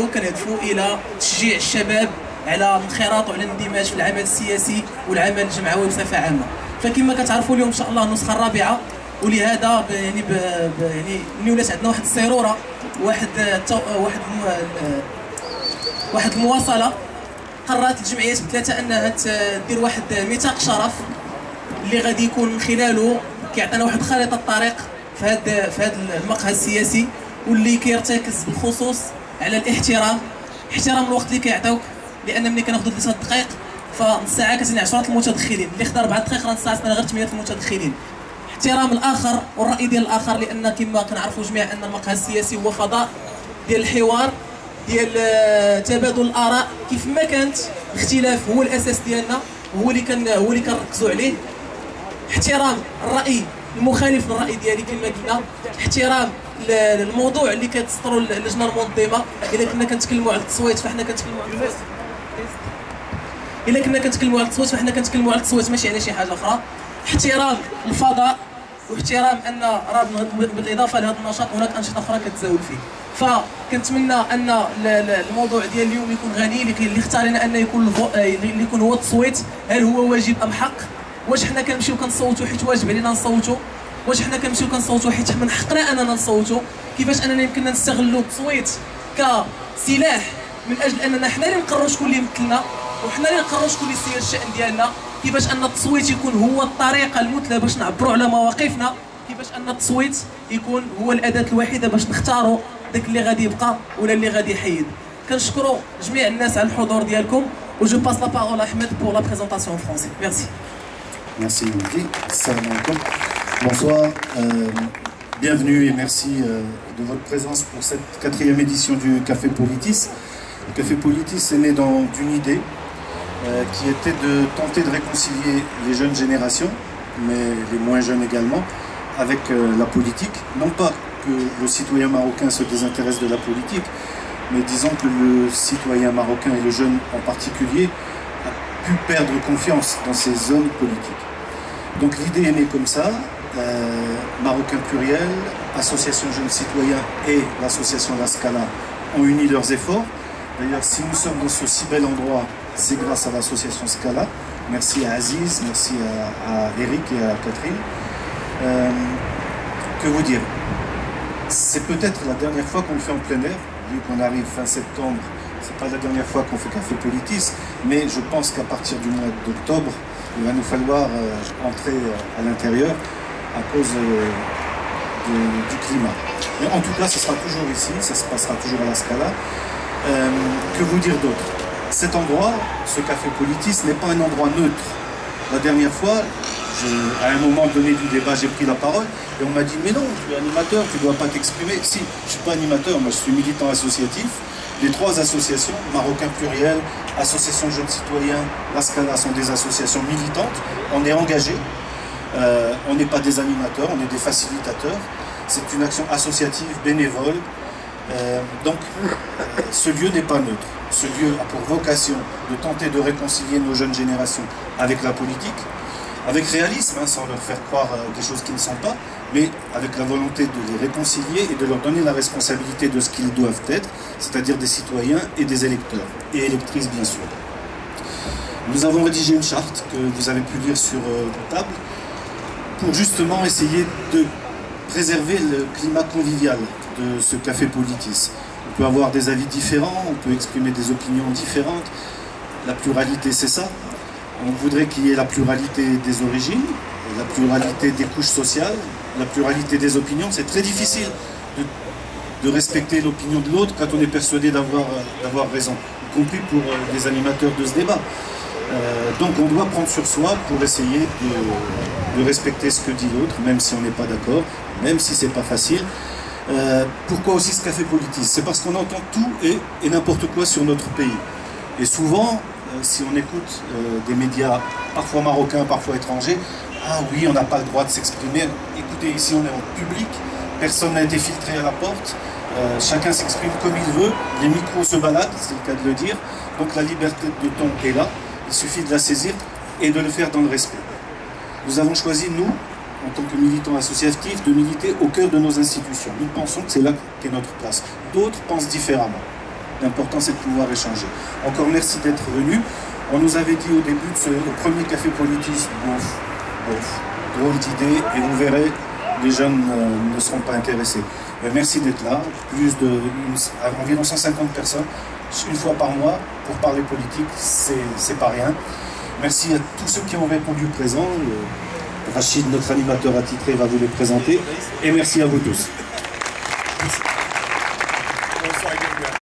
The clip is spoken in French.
كنهدفوا الى تشجيع الشباب على الانخراط وعلى الاندماج في العمل السياسي والعمل الجمعوي بصفه عامه. فكما كتعرفوا اليوم ان شاء الله النسخه الرابعه، ولهذا يعني يعني ملي ولات عندنا واحد الصيروره، واحد المواصله، قررت الجمعيات بثلاثه انها دير واحد ميثاق شرف اللي غادي يكون من خلاله كيعطينا واحد خريطه الطريق في هذا المقهى السياسي، واللي كيرتكز بالخصوص على احترام الوقت اللي كيعطيوك، لان ملي كناخذوا 3 دقائق فنص ساعه كتعني عشرات المتدخلين، اللي خدا 4 دقائق راه نص ساعه غير 8 المتدخلين. احترام الاخر والراي ديال الاخر، لان كما كنعرفوا جميعا ان المقهى السياسي هو فضاء ديال الحوار، ديال تبادل الاراء. كيف ما كانت الاختلاف هو الاساس ديالنا، هو اللي كنركزوا عليه. احترام الراي المخالف للراي ديالي كما قلنا، احترام الموضوع اللي كتسطروا اللجنه المنظمه. الا كنا كنتكلموا على التصويت فاحنا كنتكلموا على التصويت، الا كنا كنتكلموا على التصويت فاحنا كنتكلموا على التصويت ماشي على شي حاجه اخرى. احترام الفضاء، واحترام ان راه بالاضافه لهذا النشاط هناك انشطه اخرى كتزاول فيه. فكنتمنى ان الموضوع ديال اليوم يكون غني، اللي اختارنا ان يكون هو التصويت. هل هو واجب ام حق؟ واش حنا كنمشيو كنصوتوا حيت واجب علينا نصوتوا؟ واش حنا كنمشيو كنصوتوا حيت من حقنا اننا نصوتوا؟ كيفاش اننا يمكننا نستغلوا التصويت كسلاح من اجل اننا حنا اللي نقرروا شكون اللي يمثلنا، وحنا اللي نقرروا شكون اللي يسير الشأن ديالنا؟ كيفاش ان التصويت يكون هو الطريقه المثلى باش نعبروا على مواقفنا؟ كيفاش ان التصويت يكون هو الاداه الوحيده باش نختاروا داك اللي غادي يبقى ولا اللي غادي يحيد؟ كنشكروا جميع الناس على الحضور ديالكم، و جو باس لا بارول احمد pour la présentation en français. Merci. Merci Mehdi. Salam alaikum. Bonsoir. Bienvenue et merci de votre présence pour cette 4e édition du Café Politis. Le Café Politis est né d'une idée qui était de tenter de réconcilier les jeunes générations, mais les moins jeunes également, avec la politique. Non pas que le citoyen marocain se désintéresse de la politique, mais disons que le citoyen marocain et le jeune en particulier a pu perdre confiance dans ces hommes politiques. Donc l'idée est née comme ça, Marocain Pluriel, Association Jeunes Citoyens et l'association La Scala ont uni leurs efforts. D'ailleurs, si nous sommes dans ce si bel endroit, c'est grâce à l'association Scala. Merci à Aziz, merci à Eric et à Catherine. Que vous dire? C'est peut-être la dernière fois qu'on le fait en plein air, vu qu'on arrive fin septembre. C'est pas la dernière fois qu'on fait Café Politis, mais je pense qu'à partir du mois d'octobre, il va nous falloir entrer à l'intérieur à cause du climat. Mais en tout cas, ce sera toujours ici, ça se passera toujours à la Scala. Que vous dire d'autre? Cet endroit, ce Café Politis, n'est pas un endroit neutre. La dernière fois, à un moment donné du débat, j'ai pris la parole et on m'a dit « Mais non, tu es animateur, tu ne dois pas t'exprimer. » Si, je ne suis pas animateur, moi je suis militant associatif. Les 3 associations, Marocain Pluriel, Association Jeunes Citoyens, La Scala sont des associations militantes. On est engagés, on n'est pas des animateurs, on est des facilitateurs. C'est une action associative, bénévole. Donc, ce lieu n'est pas neutre. Ce lieu a pour vocation de tenter de réconcilier nos jeunes générations avec la politique, avec réalisme, hein, sans leur faire croire des choses qui ne sont pas, mais avec la volonté de les réconcilier et de leur donner la responsabilité de ce qu'ils doivent être, c'est-à-dire des citoyens et des électeurs, et électrices bien sûr. Nous avons rédigé une charte que vous avez pu lire sur table, pour justement essayer de préserver le climat convivial de ce Café Politis. On peut avoir des avis différents, on peut exprimer des opinions différentes. La pluralité, c'est ça. On voudrait qu'il y ait la pluralité des origines, la pluralité des couches sociales, la pluralité des opinions. C'est très difficile de respecter l'opinion de l'autre quand on est persuadé d'avoir raison, y compris pour les animateurs de ce débat. Donc on doit prendre sur soi pour essayer de respecter ce que dit l'autre, même si on n'est pas d'accord, même si c'est pas facile. Pourquoi aussi ce Café Politis? C'est parce qu'on entend tout et n'importe quoi sur notre pays. Et souvent, si on écoute des médias, parfois marocains, parfois étrangers, ah oui, on n'a pas le droit de s'exprimer. Écoutez, ici on est en public, personne n'a été filtré à la porte, chacun s'exprime comme il veut, les micros se baladent, c'est le cas de le dire, donc la liberté de ton est là, il suffit de la saisir et de le faire dans le respect. Nous avons choisi, nous, en tant que militants associatifs, de militer au cœur de nos institutions. Nous pensons que c'est là qu'est notre place. D'autres pensent différemment. L'important, c'est de pouvoir échanger. Encore merci d'être venu. On nous avait dit au début de ce premier café politique, drôle d'idée, et vous verrez, les jeunes ne seront pas intéressés. Mais merci d'être là, environ 150 personnes, une fois par mois, pour parler politique, c'est pas rien. Merci à tous ceux qui ont répondu présent. Rachid, notre animateur attitré, va vous les présenter. Et merci à vous tous.